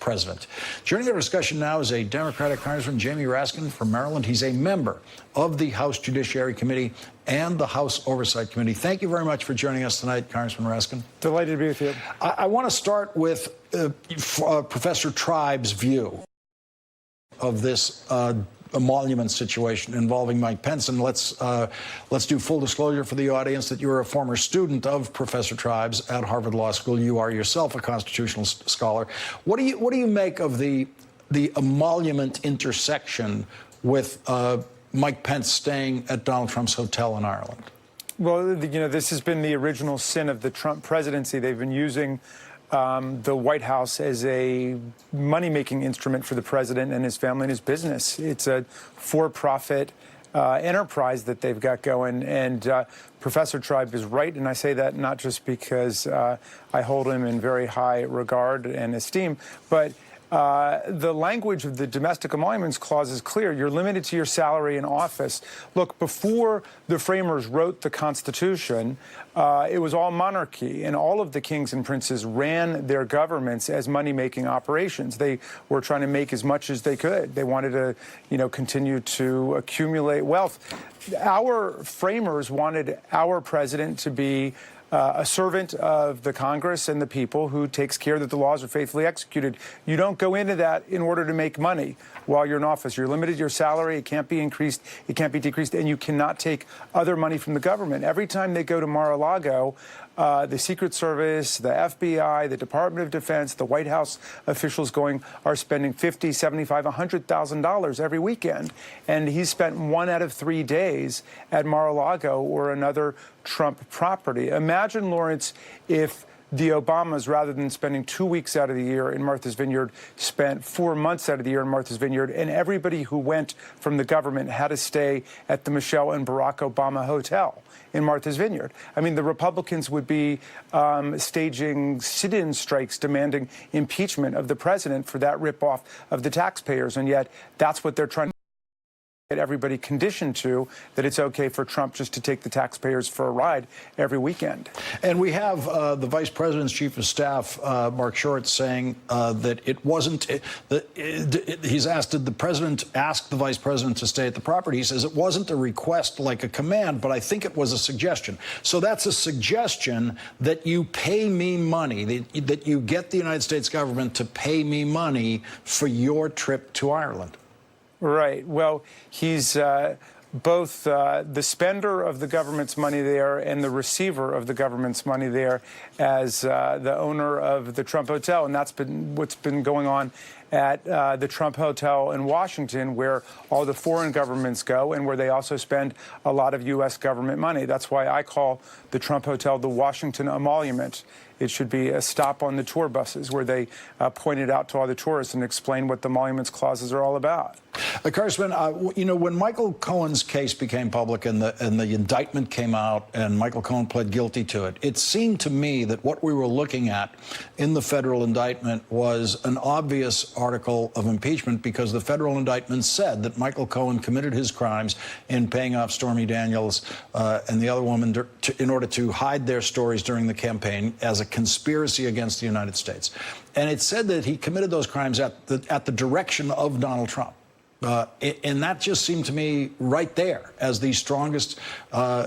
president. Joining our discussion now is a Democratic Congressman, Jamie Raskin from Maryland. He's a member of the House Judiciary Committee and the House Oversight Committee. Thank you very much for joining us tonight, Congressman Raskin. Delighted to be with you. I want to start with Professor Tribe's view of this emolument situation involving Mike Pence, and let's do full disclosure for the audience that you're a former student of Professor Tribe's at Harvard Law School. You are yourself a constitutional scholar. What do you make of the emolument intersection with Mike Pence staying at Donald Trump's hotel in Ireland? Well, this has been the original sin of the Trump presidency. They've been using the White House as a money-making instrument for the president and his family and his business. It's a for-profit enterprise that they've got going, and Professor Tribe is right, and I say that not just because I hold him in very high regard and esteem, but the language of the domestic emoluments clause is clear. You're limited to your salary in office. Look, before the framers wrote the Constitution, it was all monarchy, and all of the kings and princes ran their governments as money-making operations. They were trying to make as much as they could. They wanted to, continue to accumulate wealth. Our framers wanted our president to be a servant of the Congress and the people who takes care that the laws are faithfully executed. You don't go into that in order to make money while you're in office. You're limited to your salary. It can't be increased. It can't be decreased. And you cannot take other money from the government. Every time they go to Mar-a-Lago, the Secret Service, the FBI, the Department of Defense, the White House officials are spending $50,000, $75,000, $100,000 every weekend. And he's spent 1 out of 3 days at Mar-a-Lago or another Trump property. Imagine, Lawrence, if the Obamas, rather than spending 2 weeks out of the year in Martha's Vineyard, spent 4 months out of the year in Martha's Vineyard, and everybody who went from the government had to stay at the Michelle and Barack Obama Hotel in Martha's Vineyard. I mean, the Republicans would be staging sit-in strikes demanding impeachment of the president for that ripoff of the taxpayers, and yet that's what they're trying to get everybody conditioned to, that it's okay for Trump just to take the taxpayers for a ride every weekend. And we have the Vice President's Chief of Staff, Mark Short, saying that it wasn't, he's asked, did the President ask the Vice President to stay at the property? He says it wasn't a request like a command, but I think it was a suggestion. So that's a suggestion that you pay me money, that you get the United States government to pay me money for your trip to Ireland. Right. Well, he's both the spender of the government's money there and the receiver of the government's money there as the owner of the Trump Hotel. And that's been what's been going on at the Trump Hotel in Washington, where all the foreign governments go and where they also spend a lot of U.S. government money. That's why I call the Trump Hotel the Washington Emolument. It should be a stop on the tour buses where they point it out to all the tourists and explain what the emoluments clauses are all about. Congressman, when Michael Cohen's case became public and the indictment came out and Michael Cohen pled guilty to it, it seemed to me that what we were looking at in the federal indictment was an obvious article of impeachment, because the federal indictment said that Michael Cohen committed his crimes in paying off Stormy Daniels and the other woman in order to hide their stories during the campaign as a conspiracy against the United States. And it said that he committed those crimes at the direction of Donald Trump. And that just seemed to me right there as the strongest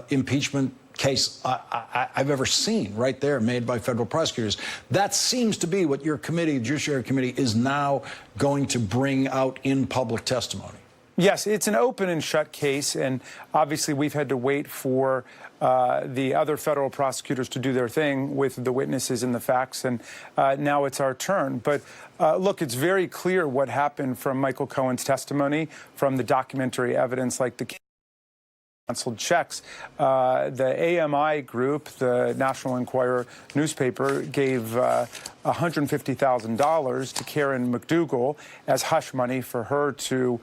impeachment case I've ever seen, right there, made by federal prosecutors. That seems to be what your committee, the Judiciary Committee, is now going to bring out in public testimony. Yes, it's an open and shut case, and obviously we've had to wait for the other federal prosecutors to do their thing with the witnesses and the facts, and now it's our turn. But look, it's very clear what happened from Michael Cohen's testimony, from the documentary evidence like the canceled checks. The AMI group, the National Enquirer newspaper, gave $150,000 to Karen McDougal as hush money for her to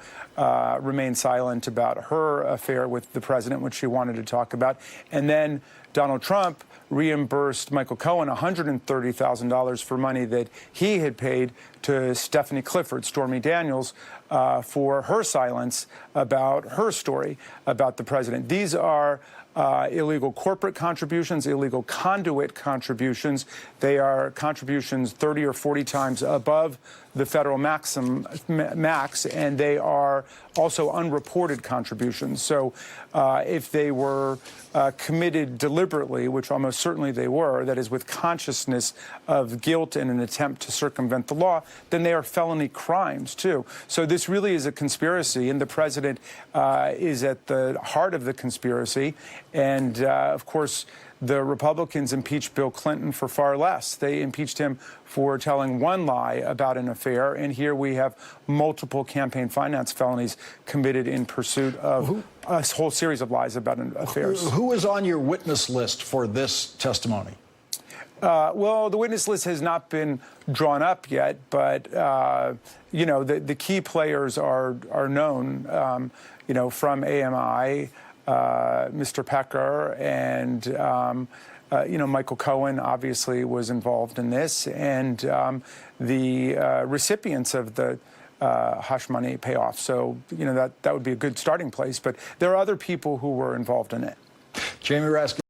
remain silent about her affair with the president, which she wanted to talk about. And then Donald Trump reimbursed Michael Cohen $130,000 for money that he had paid to Stephanie Clifford, Stormy Daniels, for her silence about her story about the president. These are illegal corporate contributions, illegal conduit contributions. They are contributions 30 or 40 times above the federal max, and they are also unreported contributions. So if they were committed deliberately, which almost certainly they were, that is with consciousness of guilt and an attempt to circumvent the law, then they are felony crimes too. So this really is a conspiracy, and the president is at the heart of the conspiracy. And of course, the Republicans impeached Bill Clinton for far less. They impeached him for telling one lie about an affair, and here we have multiple campaign finance felonies committed in pursuit of a whole series of lies about affairs. Who is on your witness list for this testimony? Well, the witness list has not been drawn up yet, but you know, the key players are known. You know, from AMI. Mr. Pecker and, you know, Michael Cohen obviously was involved in this, and the recipients of the hush money payoff. So, you know, that would be a good starting place. But there are other people who were involved in it. Jamie Raskin.